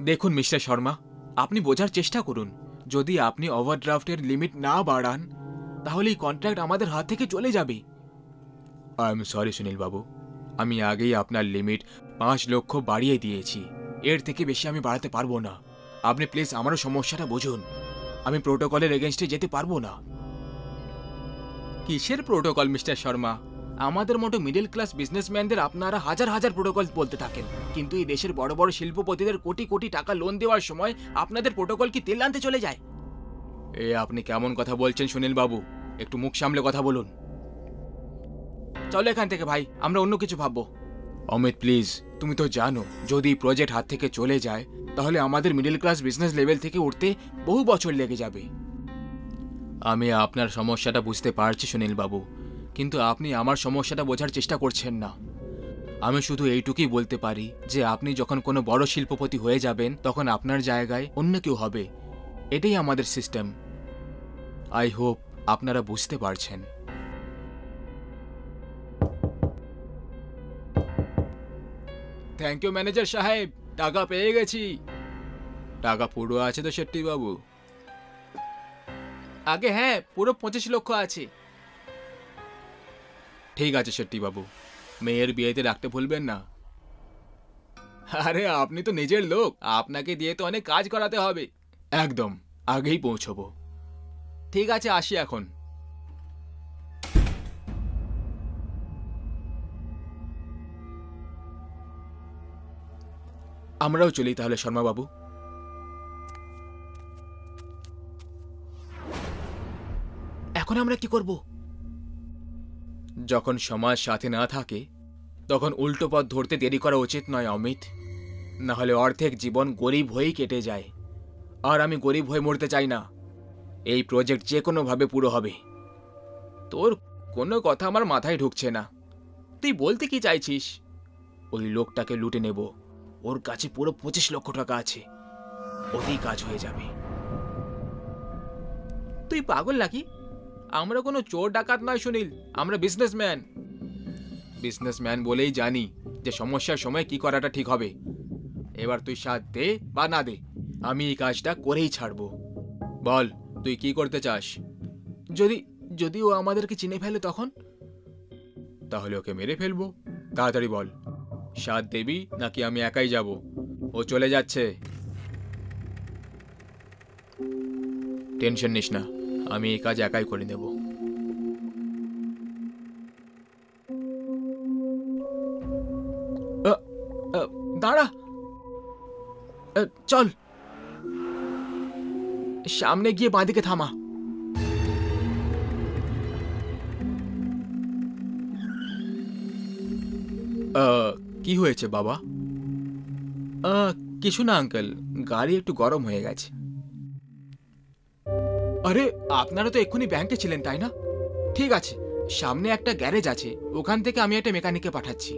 দেখুন মিস্টার শর্মা, আপনি বোঝার চেষ্টা করুন। যদি আপনি ওভারড্রাফটের লিমিট না বাড়ান তাহলে এই কন্ট্রাক্ট আমাদের হাত থেকে চলে যাবে। আই এম সরি সুনীল বাবু, আমি আগেই আপনার লিমিট 5 লক্ষ বাড়িয়ে দিয়েছি। এর থেকে বেশি আমি বাড়াতে পারবো না। আপনি প্লিজ আমারও সমস্যাটা বুঝুন। আমি প্রোটোকলের এগেনস্টে যেতে পারবো না। কিসের প্রোটোকল মিস্টার শর্মা? আমাদের মতো মিডল ক্লাস বিজনেসম্যানদের আপনারা হাজার হাজার প্রোটোকল বলতে থাকেন, কিন্তু এই দেশের বড় বড় শিল্পপতিদের কোটি কোটি টাকা লোন দেওয়ার সময় আপনাদের প্রোটোকল কি তেল আনতে চলে যায়? এ আপনি কেমন কথা বলছেন সুনীল বাবু? একটু মুখ সামলে কথা বলুন। চলো এখান থেকে ভাই, আমরা অন্য কিছু ভাববো। অমিত প্লিজ, তুমি তো জানো যদি প্রজেক্ট হাত থেকে চলে যায় তাহলে আমাদের মিডল ক্লাস বিজনেস লেভেল থেকে উঠতে বহু বছর লেগে যাবে। আমি আপনার সমস্যাটা বুঝতে পারছি সুনীল বাবু, কিন্তু আপনি আমার সমস্যাটা বোঝার চেষ্টা করছেন না। আমি শুধু এইটুকুই বলতে পারি যে আপনি যখন কোনো বড় শিল্পপতি হয়ে যাবেন তখন আপনার জায়গায় অন্য কেউ হবে। এটাই আমাদের সিস্টেম। আই হোপ আপনারা বুঝতে পারছেন। থ্যাংক ইউ ম্যানেজার সাহেব, টাকা পেয়ে গেছি। টাকা পুরো আছে তো শেট্টি বাবু? আগে হ্যাঁ, পুরো 25 লক্ষ আছে। ঠিক আছে শেট্টি বাবু, মেয়ের বিয়েতে রাখতে ভুলবেন না। আরে আপনি তো নিজের লোক, আপনাকে দিয়ে তো অনেক কাজ করাতে হবে। একদম, আগেই পৌঁছবো। ঠিক আছে, আসি এখন। আমরাও চলি তাহলে শর্মা বাবু। এখন আমরা কি করব? যখন সমাজ সাথে না থাকে তখন উল্টো পথ ধরতে দেরি করা উচিত নয় অমিত। না হলে অর্ধেক জীবন গরিব হয়েই কেটে যায়। আর আমি গরিব হয়ে মরতে চাই না। এই প্রজেক্ট যে কোনোভাবে পুরো হবে। তোর কোনো কথা আমার মাথায় ঢুকছে না। তুই বলতে কি চাইছিস? ওই লোকটাকে লুটে নেব। ওর কাছে পুরো 25 লক্ষ টাকা আছে, ওতেই কাজ হয়ে যাবে। তুই পাগল নাকি? আমরা কোনো চোর ডাকাত নয় সুনীল, আমরা বিজনেসম্যান। বিজনেসম্যান বলেই জানি যে সমস্যার সময় কি করাটা ঠিক হবে। এবার তুই সাথ দে বা না দে, আমি এই কাজটা করেই ছাড়বো। বল তুই কি করতে চাস? যদি ও আমাদেরকে চিনে ফেলে তখন? তাহলে ওকে মেরে ফেলবো। তাড়াতাড়ি বল, সাথ দেবি নাকি আমি একাই যাব? ও চলে যাচ্ছে। টেনশন নিস না, আমি এই কাজ একাই করে নেব। দাঁড়া, চল সামনে গিয়ে বাঁদিকে থামা। কি হয়েছে বাবা? কিছু না আঙ্কেল, গাড়ি একটু গরম হয়ে গেছে। আরে আপনারা তো এক্ষুনি ব্যাংকে ছিলেন তাই না? ঠিক আছে, সামনে একটা গ্যারেজ আছে, ওখান থেকে আমি একটা মেকানিককে পাঠাচ্ছি।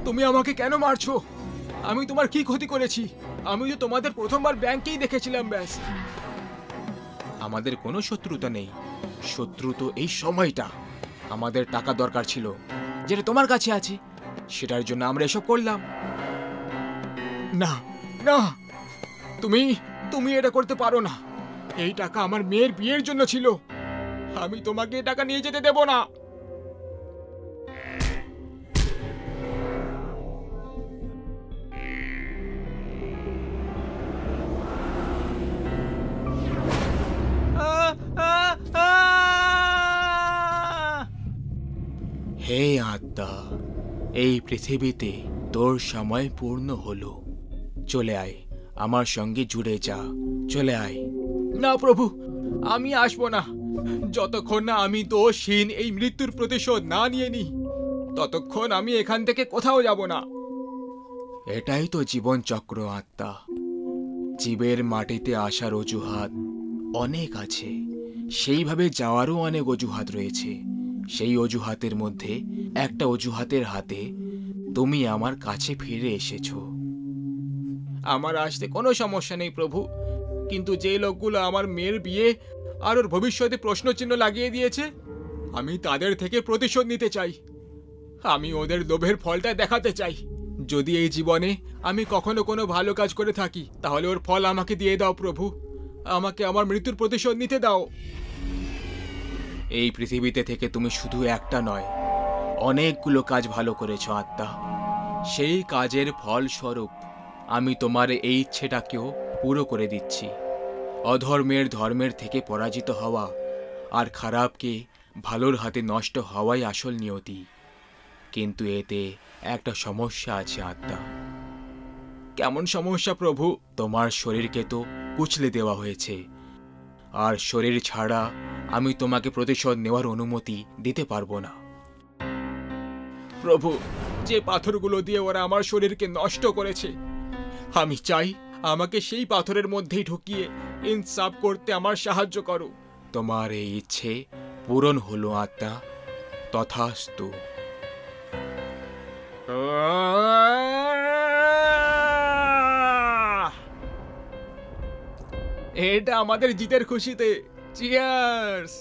তুমি আমাকে কেন মারছো? আমি তোমার কি ক্ষতি করেছি? আমি তো তোমাদের প্রথমবার ব্যাংকেই দেখেছিলাম, ব্যাস। আমাদের কোনো শত্রুতা নেই। শত্রু তো এই সময়টা। আমাদের টাকা দরকার ছিল, যেটা তোমার কাছে আছে, সেটার জন্য আমরা এসব করলাম। না না, তুমি এটা করতে পারো না। এই টাকা আমার মেয়ের বিয়ের জন্য ছিল। আমি তোমাকে এই টাকা নিয়ে যেতে দেব না। হে আত্মা, এই পৃথিবীতে তোর সময় পূর্ণ হলো। চলে আয়, আমার সঙ্গে জুড়ে যা। চলে আয়। না প্রভু, আমি আসবো না। যতক্ষণ না আমি দোষহীন এই মৃত্যুর প্রতিশোধ না নিয়ে নি, ততক্ষণ আমি এখান থেকে কোথাও যাব না। এটাই তো জীবন চক্র আত্মা। জীবের মাটিতে আসার অজুহাত অনেক আছে, সেইভাবে যাওয়ারও অনেক অজুহাত রয়েছে। সেই অজুহাতের মধ্যে একটা অজুহাতের হাতে তুমি আমার কাছে ফিরে এসেছো। আমার আসতে কোনো সমস্যা নেই প্রভু, কিন্তু যে লোকগুলো আমার মেয়ের বিয়ে আর ওর ভবিষ্যতে প্রশ্নচিহ্ন লাগিয়ে দিয়েছে, আমি তাদের থেকে প্রতিশোধ নিতে চাই। আমি ওদের লোভের ফলটা দেখাতে চাই। যদি এই জীবনে আমি কখনো কোনো ভালো কাজ করে থাকি, তাহলে ওর ফল আমাকে দিয়ে দাও প্রভু। আমাকে আমার মৃত্যুর প্রতিশোধ নিতে দাও। এই পৃথিবীতে থেকে তুমি শুধু একটা নয়, অনেকগুলো কাজ ভালো করেছো আত্মা। সেই কাজের ফলস্বরূপ আমি তোমার এই ইচ্ছেটাকেও পুরো করে দিচ্ছি। অধর্মের ধর্মের থেকে পরাজিত হওয়া আর খারাপকে ভালোর হাতে নষ্ট হওয়াই আসল নিয়তি। কিন্তু এতে একটা সমস্যা আছে আত্মা। কেমন সমস্যা প্রভু? তোমার শরীরকে তো কুচলে দেওয়া হয়েছে, আর শরীর ছাড়া আমি তোমাকে প্রতিশোধ নেওয়ার অনুমতি দিতে পারবো না। প্রভু, যে পাথরগুলো দিয়ে ওরা আমার শরীরকে নষ্ট করেছে, আমি চাই আমাকে সেই পাথরের মধ্যেই ঢুকিয়ে ইনসাফ করতে আমার সাহায্য করো। তোমার এই ইচ্ছে পূরণ হলো আত্মা, তথাস্তু। এটা আমাদের জিতের খুশিতে। চিয়ার্স।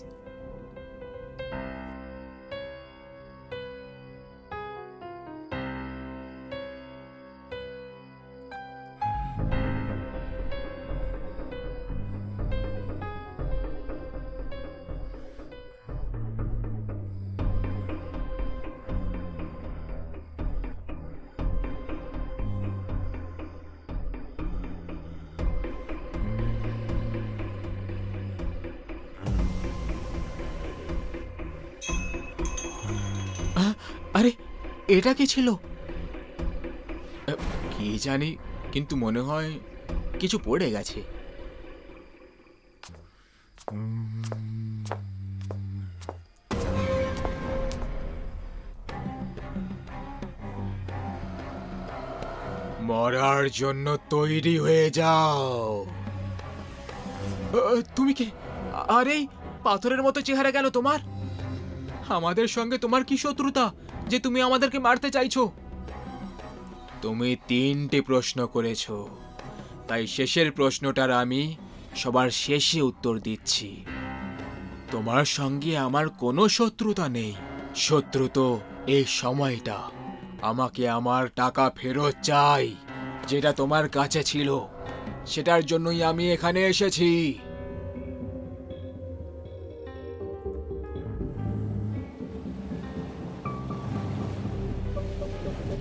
আরে, এটা কি ছিল? কি জানি, কিন্তু মনে হয় কিছু পড়ে গেছে। মরার জন্য তৈরি হয়ে যাও। তুমি কে? আরে, পাথরের মতো চেহারা কেন তোমার? আমাদের সঙ্গে তোমার কি শত্রুতা যে তুমি আমাদেরকে মারতে চাইছো? তুমি 3টে প্রশ্ন করেছো, তাই শেষের প্রশ্নটার আমি সবার শেষে উত্তর দিচ্ছি। তোমার সঙ্গে আমার কোনো শত্রুতা নেই। শত্রু তো এই সময়টা। আমাকে আমার টাকা ফেরত চাই, যেটা তোমার কাছে ছিল। সেটার জন্যই আমি এখানে এসেছি।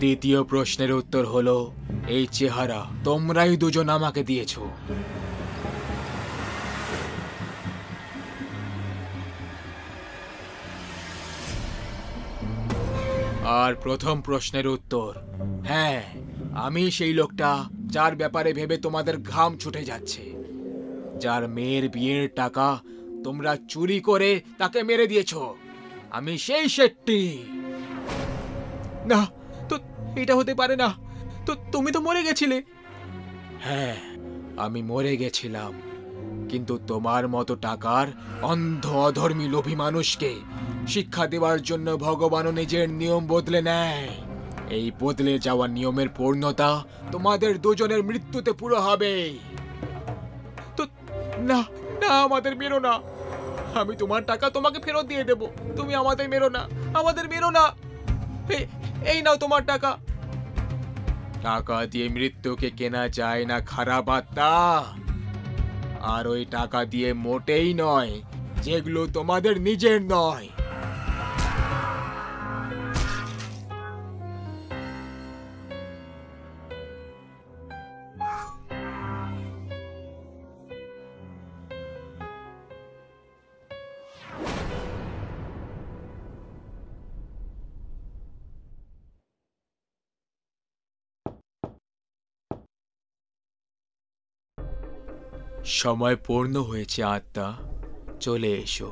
দ্বিতীয় প্রশ্নের উত্তর হলো, এই চেহারা তোমরাই দুজন আমাকে দিয়েছো। আর প্রথম প্রশ্নের উত্তর, হ্যাঁ, আমি সেই লোকটা যার ব্যাপারে ভেবে তোমাদের ঘাম ছুটে যাচ্ছে, যার মেয়ের বিয়ের টাকা তোমরা চুরি করে তাকে মেরে দিয়েছো। আমি সেই শেট্টি। না, তো এটা হতে পারে না। তো তুমি তো মরে গেছিলে। হ্যাঁ, আমি মরে গেছিলাম, কিন্তু তোমার মতো টাকার অন্ধ অধর্মী লোভী মানুষকে শিক্ষা দেওয়ার জন্য ভগবানও নিজের নিয়ম বদলে নেয়। এই বদলে যাওয়া নিয়মের পূর্ণতা তোমাদের দুজনের মৃত্যুতে পুরো হবে। তো না, না, আমাদের মেরো না। আমি তোমার টাকা তোমাকে ফেরত দিয়ে দেব। তুমি আমাদের মেরো না, আমাদের মেরো না। এই নাও তোমার টাকা। টাকা দিয়ে মৃত্যুকে কেনা যায় না খারাপ আত্মা। আর ওই টাকা দিয়ে মোটেই নয়, যেগুলো তোমাদের নিজের নয়। সময় পূর্ণ হয়েছে আত্মা, চলে এসো,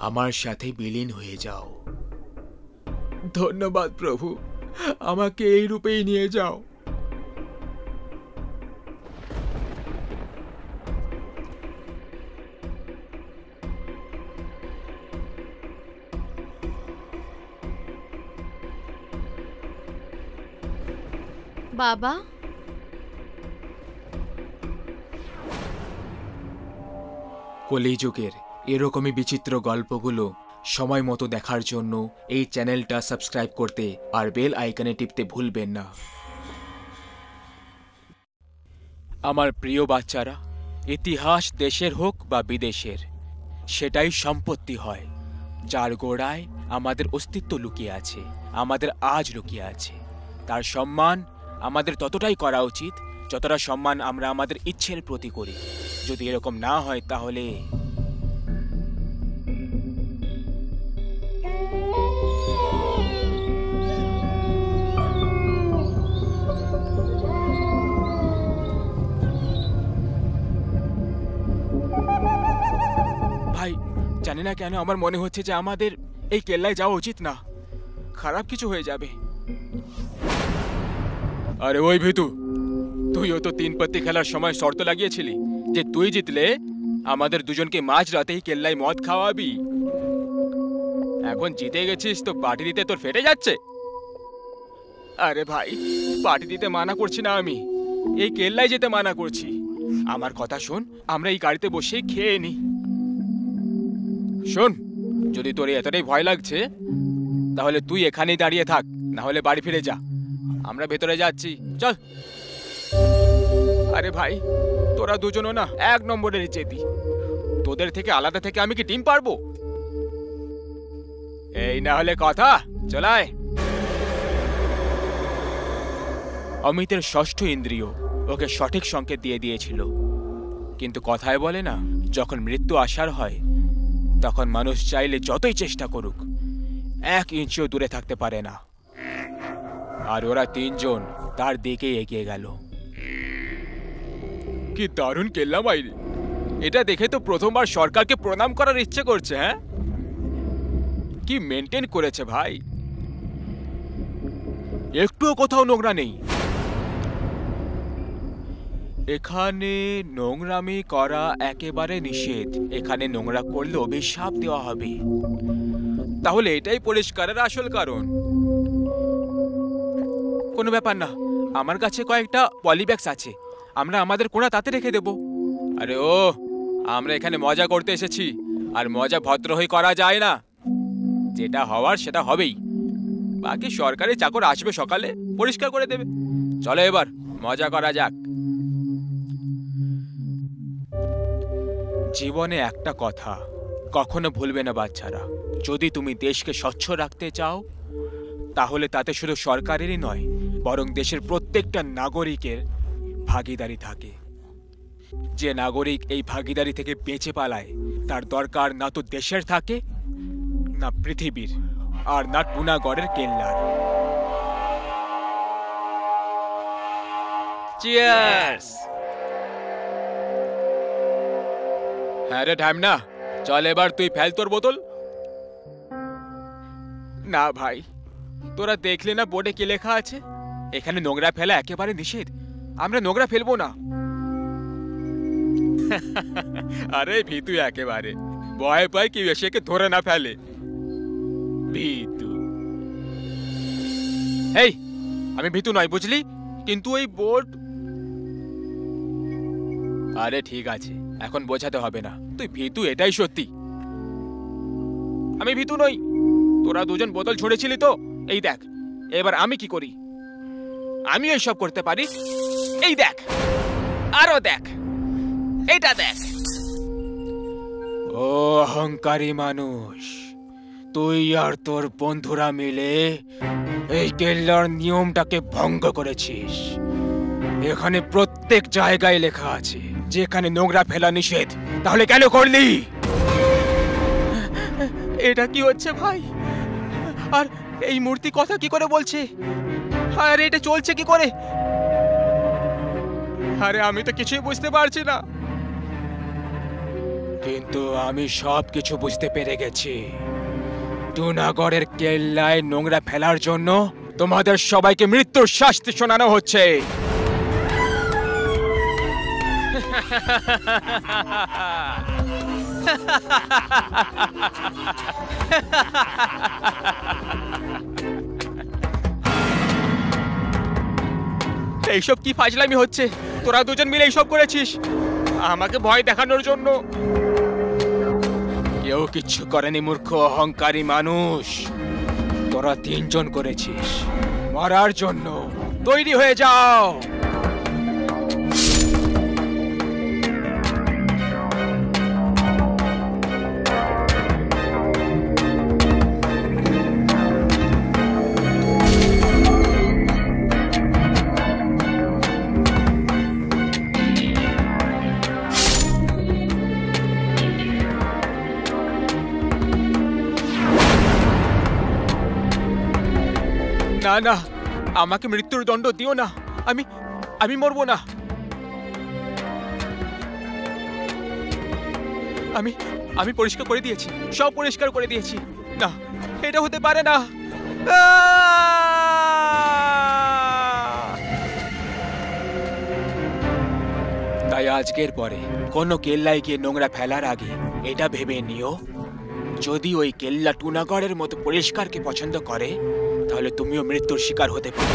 আমার সাথে বিলীন হয়ে যাও। ধন্যবাদ প্রভু, আমাকে এই রূপেই নিয়ে যাও। বাবা, কলিযুগের এরকমই বিচিত্র গল্পগুলো সময় মতো দেখার জন্য এই চ্যানেলটা সাবস্ক্রাইব করতে আর বেল আইকনে টিপতে ভুলবেন না। আমার প্রিয় বাচ্চারা, ইতিহাস দেশের হোক বা বিদেশের, সেটাই সম্পত্তি হয় যার গোড়ায় আমাদের অস্তিত্ব লুকিয়ে আছে, আমাদের আজ লুকিয়ে আছে। তার সম্মান আমাদের ততটাই করা উচিত যতটা সম্মান আমরা আমাদের ইচ্ছের প্রতি করি। যদি এরকম না হয় তাহলে ভাই, জানি না কেন আমার মনে হচ্ছে যে আমাদের এই কেল্লায় যাওয়া উচিত না, খারাপ কিছু হয়ে যাবে। আরে ওই ভিতু, তুইও তো 3 পত্তি খেলার সময় শর্ত লাগিয়েছিলি যে তুই জিতলে আমাদের দুজনকে মাঝ রাতেই কেল্লায় মদ খাওয়াবি। এখন জিতে গেছিস তো পার্টি দিতে তোর ফেটে যাচ্ছে। আরে ভাই, পার্টি দিতে মানা করছি না আমি, এই কেল্লায় যেতে মানা করছি। আমার কথা শোন, আমরা এই গাড়িতে বসে খেয়ে নি। শোন, যদি তোর এতটাই ভয় লাগছে তাহলে তুই এখানেই দাঁড়িয়ে থাক, না হলে বাড়ি ফিরে যা। আমরা ভেতরে যাচ্ছি, চল। আরে ভাই, তোরা দুজনও না 1 নম্বরের জেদি। তোদের থেকে আলাদা থেকে আমি কি টিম পারবো? এই না হলে কথা, চলায়। অমিতের ষষ্ঠ ইন্দ্রিয় ওকে সঠিক সংকেত দিয়ে দিয়েছিল, কিন্তু কথায় বলে না, যখন মৃত্যু আসার হয় তখন মানুষ চাইলে যতই চেষ্টা করুক 1 ইঞ্চিও দূরে থাকতে পারে না। আর ওরা 3 জন তার দিকে এগিয়ে গেল। কি দারুণ কেল্লা বাইরে! এটা দেখে তো প্রথমবার সরকারকে প্রণাম করার ইচ্ছে করছে। হ্যাঁ, কি মেনটেন করেছে ভাই, একটুও কোথাও নোংরা নেই। এখানে নোংরামি করা একেবারে নিষেধ। এখানে নোংরা করলে অভিশাপ দেওয়া হবে। তাহলে এটাই পরিষ্কারের আসল কারণ। কোনো ব্যাপার না, আমার কাছে কয়েকটা পলিব্যাগস আছে, আমরা আমাদের কোণা তাতে রেখে দেব। আরে ও, আমরা এখানে মজা করতে এসেছি, আর মজা ভদ্র হয়ে করা যায় না। যেটা হওয়ার সেটা হবেই। বাকি সরকারি চাকর আসবে সকালে, পরিষ্কার করে দেবে। চলো এবার মজা করা যাক। জীবনে একটা কথা কখনো ভুলবে না বাচ্চারা, যদি তুমি দেশকে স্বচ্ছ রাখতে চাও তাহলে তাতে শুধু সরকারেরই নয়, বরং দেশের প্রত্যেকটা নাগরিকের ভাগিদারি থাকে। যে নাগরিক এই ভাগিদারি থেকে বেঁচে পালায় তার দরকার না তো দেশের থাকে, না পৃথিবীর, আর না টুনাগড়ের কেল্লার। চিয়ার্স! হ্যাঁ রে ঢ্যামনা, চল এবার তুই ফেল তোর বোতল। না ভাই, তোরা দেখলে না বোর্ডে কি লেখা আছে? এখানে নোংরা ফেলা একেবারে নিষেধ। আমরা নোংরা ফেলবো না। আরে ভিতু একেবারে ভয় পায় কি এসেকে ধরে না ফেলে। ভিতু, এই আমি ভিতু নয় বুঝলি, কিন্তু ওই বোর্ড। আরে ঠিক আছে, এখন বোঝাতে হবে না, তুই ভিতু এটাই সত্যি। আমি ভিতু নই। তোরা দুজন বোতল ছুঁড়েছিলি তো, এই দেখ এবার আমি কি করি। আমি এইসব করতে পারি। এই দেখ, আরো দেখ, এইটা দেখ। ও অহংকারী মানুষ, তুই আর তোর বন্ধুরা মিলে এই কেল্লার নিয়মটাকে ভঙ্গ করেছিস। এখানে প্রত্যেক জায়গায় লেখা আছে যেখানে নোংরা ফেলা নিষেধ, তাহলে কেন করলি? এটা কি হচ্ছে ভাই? আর এই মূর্তি কথা কি করে বলছে? আর এটা চলছে কি করে? আরে আমি তো কিছুই বুঝতে পারছি না। কিন্তু আমি সব কিছু বুঝতে পেরে গেছি। টুনাগড়ের কেল্লায় নোংরা ফেলার জন্য তোমাদের সবাইকে মৃত্যুর শাস্তি শোনানো হচ্ছে। এইসব কি ফাজলামি হচ্ছে? তোরা দুজন মিলে এইসব করেছিস আমাকে ভয় দেখানোর জন্য। কেউ কিচ্ছু করেনি মূর্খ অহংকারী মানুষ। তোরা তিনজন করেছিস মরার জন্য। তৈরি হয়ে যাও। না না, আমাকে মৃত্যুর দণ্ড দিও না। আমি মরবো না। আমি পরিষ্কার করে দিয়েছি, সব পরিষ্কার করে দিয়েছি। না, এটা হতে পারে না। তাই আজকের পরে কোনো কেল্লায় গিয়ে নোংরা ফেলার আগে এটা ভেবে নিও, যদি ওই কেল্লা টুনাগড়ের মতো পরিষ্কারকে পছন্দ করে তাহলে তুমিও মৃত্যুর শিকার হতে পারো।